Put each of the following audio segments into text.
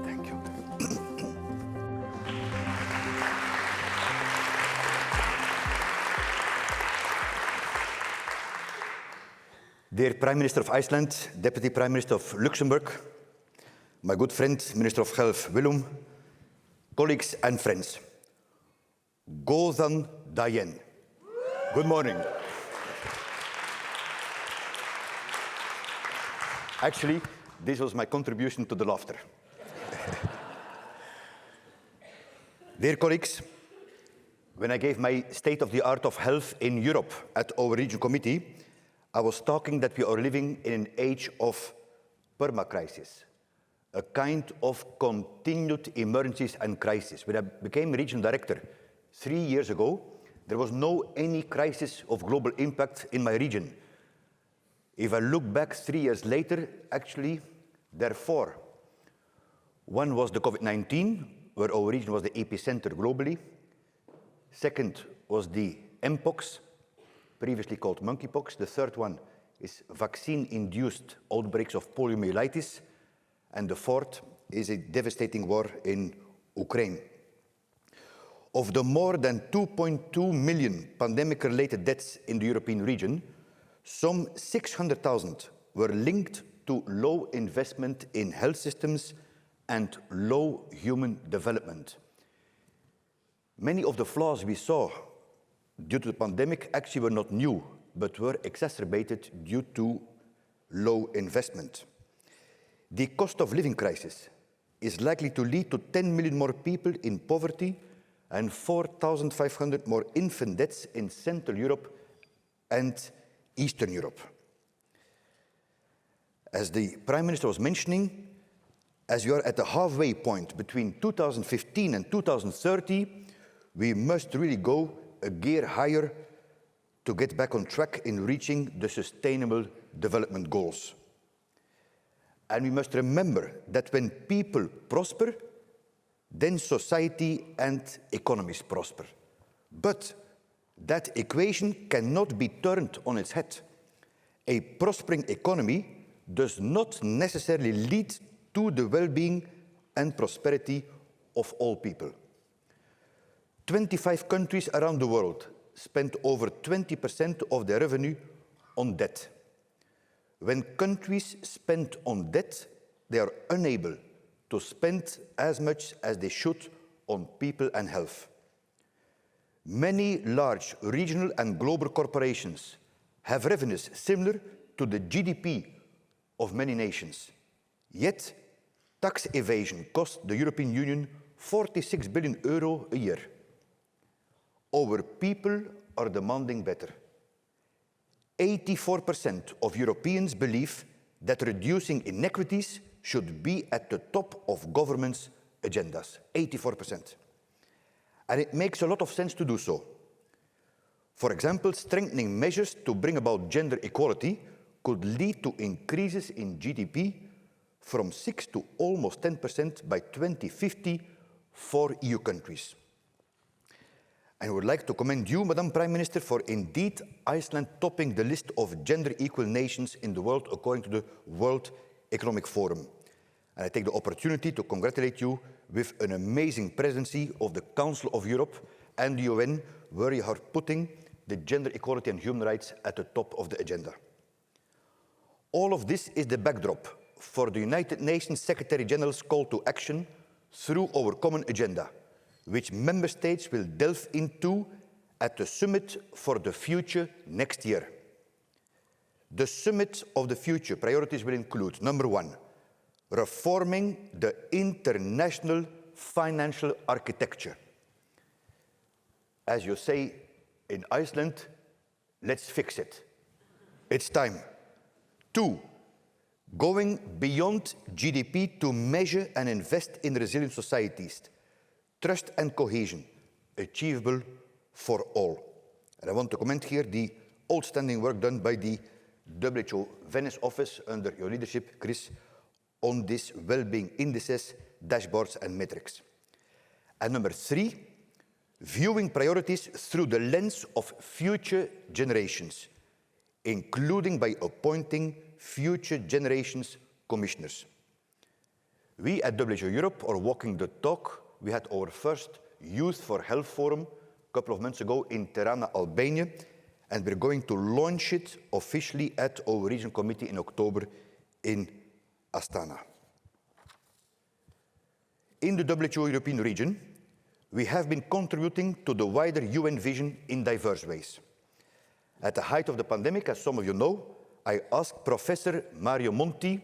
Thank you. Dear Prime Minister of Iceland, Deputy Prime Minister of Luxembourg, my good friend, Minister of Health, Willem, colleagues and friends, Góðan daginn. Good morning. Actually, this was my contribution to the laughter. Dear colleagues, when I gave my State of the Art of Health in Europe at our regional committee, I was talking that we are living in an age of perma-crisis, a kind of continued emergencies and crisis. When I became regional director 3 years ago, there was no any crisis of global impact in my region. If I look back 3 years later, actually, there are 4. One was the COVID-19, where our region was the epicenter globally. Second was the Mpox, previously called monkeypox. The third one is vaccine-induced outbreaks of poliomyelitis. And the fourth is a devastating war in Ukraine. Of the more than 2.2 million pandemic-related deaths in the European region, some 600,000 were linked to low investment in health systems and low human development. Many of the flaws we saw due to the pandemic actually were not new, but were exacerbated due to low investment. The cost of living crisis is likely to lead to 10 million more people in poverty and 4,500 more infant deaths in Central Europe and Eastern Europe. As the Prime Minister was mentioning, as we are at the halfway point between 2015 and 2030, we must really go a gear higher to get back on track in reaching the Sustainable Development Goals. And we must remember that when people prosper, then society and economies prosper. But that equation cannot be turned on its head. A prospering economy does not necessarily lead to the well-being and prosperity of all people. 25 countries around the world spend over 20% of their revenue on debt. When countries spend on debt, they are unable to spend as much as they should on people and health. Many large regional and global corporations have revenues similar to the GDP of many nations. Yet, tax evasion costs the European Union 46 billion euro a year. Our people are demanding better. 84% of Europeans believe that reducing inequities should be at the top of governments' agendas. 84%. And it makes a lot of sense to do so. For example, strengthening measures to bring about gender equality could lead to increases in GDP from 6 to almost 10% by 2050 for EU countries. I would like to commend you, Madam Prime Minister, for indeed Iceland topping the list of gender equal nations in the world according to the World Economic Forum. And I take the opportunity to congratulate you with an amazing presidency of the Council of Europe and the UN, where you are putting the gender equality and human rights at the top of the agenda. All of this is the backdrop for the United Nations Secretary General's call to action through our common agenda, which member states will delve into at the Summit for the Future next year. The Summit of the Future priorities will include, number 1, reforming the international financial architecture. As you say in Iceland, let's fix it. It's time. 2, going beyond GDP to measure and invest in resilient societies. Trust and cohesion, achievable for all. And I want to commend here the outstanding work done by the WHO Venice office under your leadership, Chris, on this well-being indices, dashboards and metrics. And number 3, viewing priorities through the lens of future generations, including by appointing future generations commissioners. We at WHO Europe are walking the talk. We had our first Youth for Health Forum a couple of months ago in Tirana, Albania, and we're going to launch it officially at our regional committee in October in Astana. In the WHO European region, we have been contributing to the wider UN vision in diverse ways. At the height of the pandemic, as some of you know, I asked Professor Mario Monti,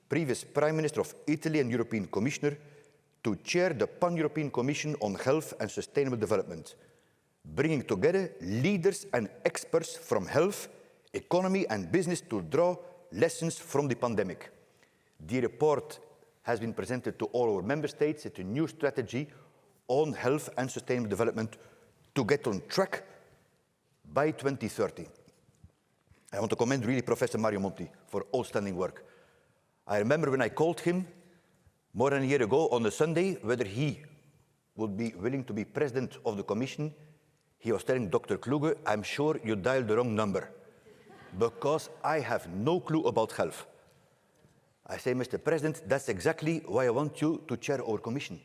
previous Prime Minister of Italy and European Commissioner, to chair the Pan-European Commission on Health and Sustainable Development, bringing together leaders and experts from health, economy and business to draw lessons from the pandemic. The report has been presented to all our member states. It's a new strategy on health and sustainable development to get on track by 2030. I want to commend really Professor Mario Monti for outstanding work. I remember when I called him more than a year ago on a Sunday whether he would be willing to be president of the Commission. He was telling Dr. Kluge, I'm sure you dialed the wrong number because I have no clue about health. I say, Mr. President, that's exactly why I want you to chair our Commission.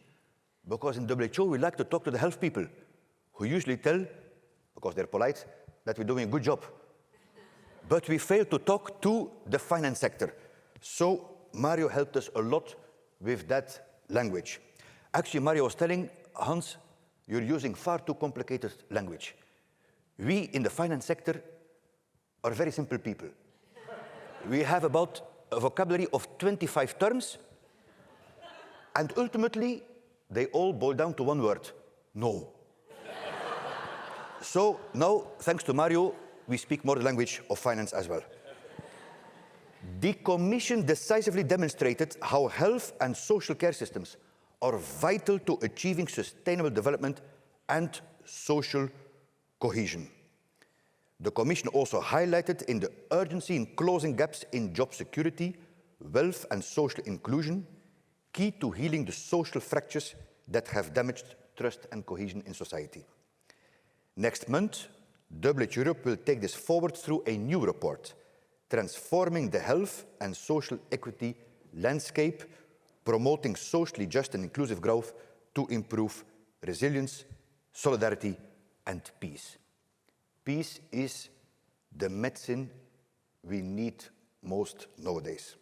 Because in WHO, we like to talk to the health people who usually tell, because they're polite, that we're doing a good job. But we fail to talk to the finance sector. So Mario helped us a lot with that language. Actually, Mario was telling Hans, you're using far too complicated language. We in the finance sector are very simple people. We have about a vocabulary of 25 terms, and ultimately, they all boil down to one word, no. So now, thanks to Mario, we speak more the language of finance as well. The Commission decisively demonstrated how health and social care systems are vital to achieving sustainable development and social cohesion. The Commission also highlighted in the urgency in closing gaps in job security, wealth and social inclusion, key to healing the social fractures that have damaged trust and cohesion in society. Next month, WHO Europe will take this forward through a new report, transforming the health and social equity landscape, promoting socially just and inclusive growth to improve resilience, solidarity, and peace. Peace is the medicine we need most nowadays.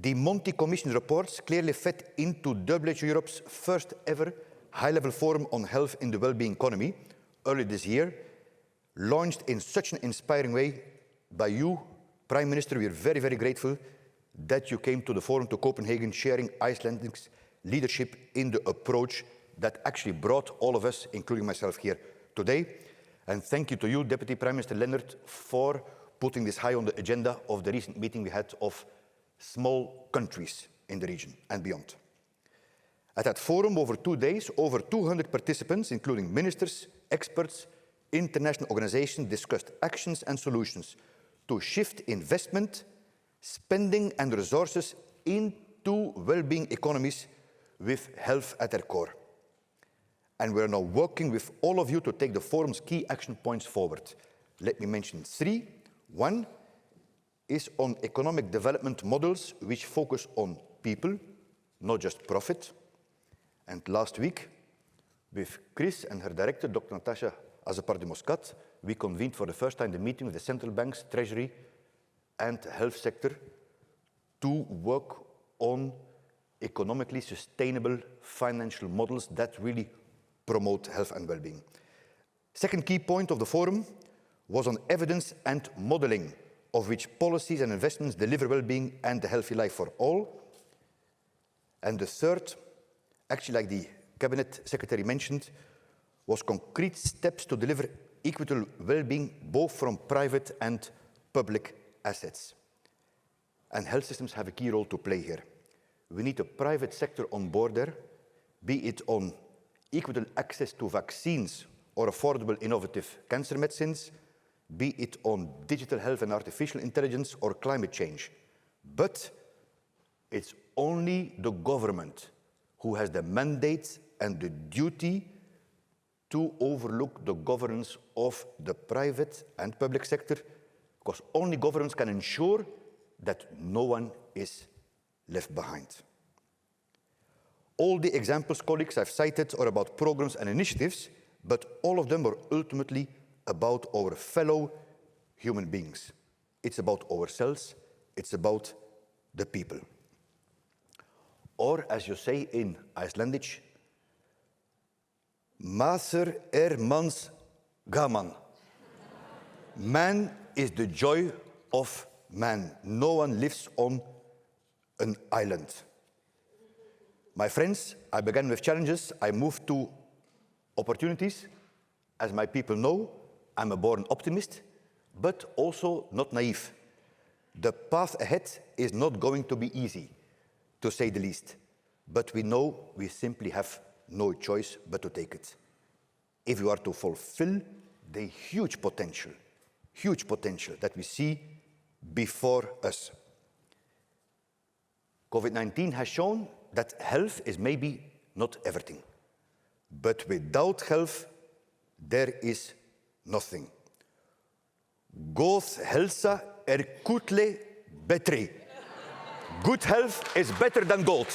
The Monti Commission reports clearly fit into WHO Europe's first ever high-level forum on health in the well-being economy early this year, launched in such an inspiring way by you, Prime Minister. We are very, very grateful that you came to the forum to Copenhagen, sharing Iceland's leadership in the approach that actually brought all of us, including myself, here today. And thank you to you, Deputy Prime Minister Leonard, for putting this high on the agenda of the recent meeting we had of small countries in the region and beyond. At that forum, over 2 days, over 200 participants, including ministers, experts, international organizations, discussed actions and solutions to shift investment, spending and resources into well-being economies with health at their core. And we're now working with all of you to take the forum's key action points forward. Let me mention 3. 1 is on economic development models which focus on people, not just profit. And last week, with Chris and her director, Dr. Natasha Azapar-de-Muscat, we convened for the first time the meeting with the central banks, treasury, and health sector to work on economically sustainable financial models that really promote health and well-being. Second key point of the forum was on evidence and modeling of which policies and investments deliver well-being and a healthy life for all. And the third, actually like the Cabinet Secretary mentioned, was concrete steps to deliver equitable well-being both from private and public assets. And health systems have a key role to play here. We need a private sector on board there, be it on equitable access to vaccines or affordable innovative cancer medicines, be it on digital health and artificial intelligence or climate change. But it's only the government who has the mandate and the duty to overlook the governance of the private and public sector, because only governments can ensure that no one is left behind. All the examples, colleagues, I've cited are about programs and initiatives, but all of them are ultimately about our fellow human beings. It's about ourselves, it's about the people. Or, as you say in Icelandic, Maður mans gaman. Man is the joy of man. No one lives on an island. My friends, I began with challenges. I moved to opportunities. As my people know, I'm a born optimist, but also not naive. The path ahead is not going to be easy, to say the least. But we know we simply have no choice but to take it. If we are to fulfill the huge potential that we see before us. COVID-19 has shown that health is maybe not everything. But without health, there is nothing. Góð heilsa kutle betri. Good health is better than gold.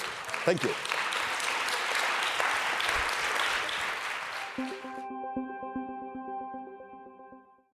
Thank you.